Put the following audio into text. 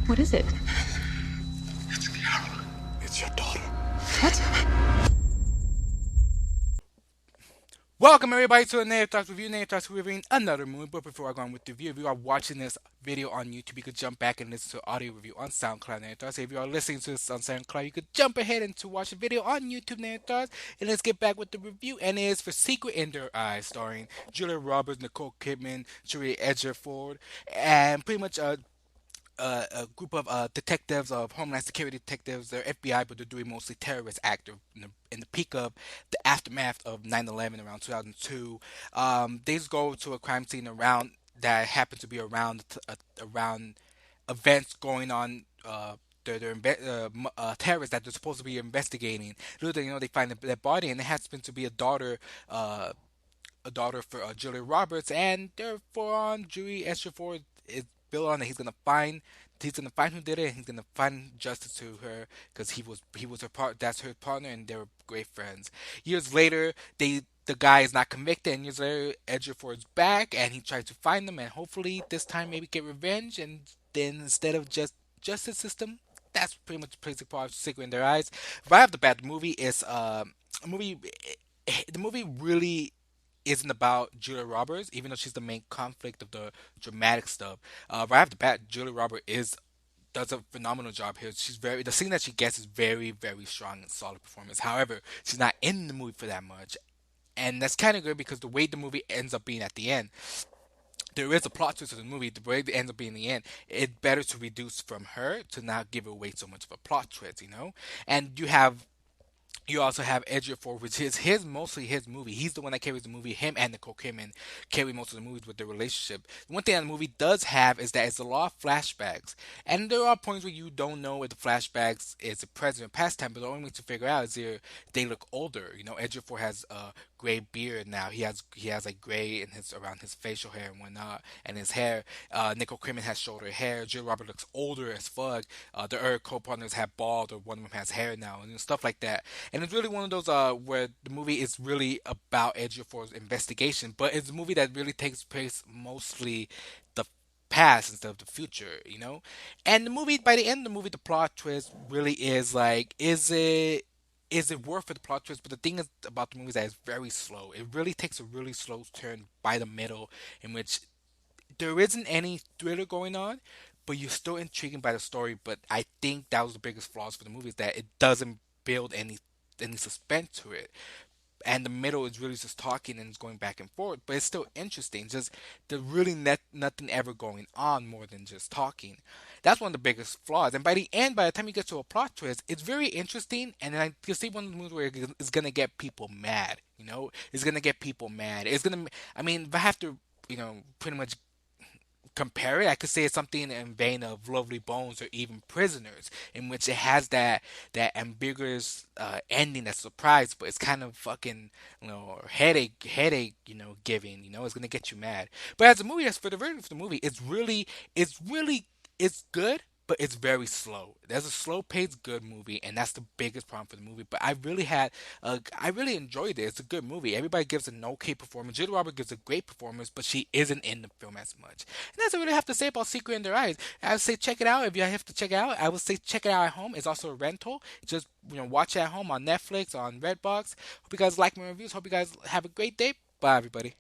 What is it? It's Carol. It's your daughter. What? Welcome everybody to a Native Talks Review. Native Talks reviewing another movie. But before I go on with the review, if you are watching this video on YouTube, you could jump back and listen to audio review on SoundCloud Native Talks. If you are listening to this on SoundCloud, you could jump ahead and to watch the video on YouTube Native Talks. And let's get back with the review. And it is for Secret in Their Eyes, starring Julia Roberts, Nicole Kidman, Julie Edgerford, and pretty much a group of detectives of Homeland Security detectives. They're FBI, but they're doing mostly terrorist act in the peak of the aftermath of 9/11 around 2002. They just go to a crime scene around that happened to be around events going on. Terrorists that they're supposed to be investigating. Little they find their body, and it has been to be uh, a daughter for Julia Roberts, and therefore on Julie Esther is built on that he's gonna find who did it, and he's gonna find justice to her because he was her part that's her partner, and they were great friends. Years later, the guy is not convicted, and years later, Edgerford's back, and he tries to find them, and hopefully this time maybe get revenge, and then instead of just justice system. That's pretty much the basic part of Secret in Their Eyes. Right off the bat, the movie is a movie. The movie really isn't about Julia Roberts, even though she's the main conflict of the dramatic stuff. Right off the bat, Julia Roberts is does a phenomenal job here. The scene that she gets is very, very strong and solid performance. However, she's not in the movie for that much, and that's kind of good because the way the movie ends up being at the end, there is a plot twist to the movie. The way it ends up being in the end, it's better to reduce from her to not give away so much of a plot twist. And you also have Edgerford, which is his mostly his movie. He's the one that carries the movie. Him and Nicole Kidman carry most of the movies with their relationship. The one thing that the movie does have is that it's a lot of flashbacks, and there are points where you don't know if the flashbacks is the present or past time. But the only way to figure out is they look older. Edgerford has a gray beard now. He has like gray in his around his facial hair and whatnot, and his hair. Nicole Kidman has shorter hair. Jill Robert looks older as fuck. The other co-partners have bald, or one of them has hair now, and stuff like that. And it's really one of those where the movie is really about Ejiofor's investigation, but it's a movie that really takes place mostly the past instead of the future. And the movie, by the end of the movie, the plot twist really is like, is it worth it, the plot twist? But the thing is about the movie is that it's very slow. It really takes a really slow turn by the middle, in which there isn't any thriller going on, but you're still intrigued by the story. But I think that was the biggest flaws for the movie, is that it doesn't build any suspense to it. And the middle is really just talking and it's going back and forth, but it's still interesting. Just there's really nothing ever going on more than just talking. That's one of the biggest flaws. And by the end, by the time you get to a plot twist, it's very interesting. And I can see one of the movies where it's gonna get people mad. It's gonna get people mad. It's gonna. I mean, if I have to, pretty much compare it, I could say it's something in vein of Lovely Bones or even Prisoners, in which it has that ambiguous ending, that surprise, but it's kind of fucking headache giving. It's gonna get you mad. But as a movie, as for the verdict of the movie, it's good. But it's very slow. There's a slow paced good movie, and that's the biggest problem for the movie. But I really enjoyed it. It's a good movie. Everybody gives an okay performance. Julia Roberts gives a great performance, but she isn't in the film as much. And that's what I really have to say about Secret in Their Eyes. I would say check it out. If you have to check it out, I would say check it out at home. It's also a rental. Just watch it at home on Netflix, on Redbox. Hope you guys like my reviews. Hope you guys have a great day. Bye, everybody.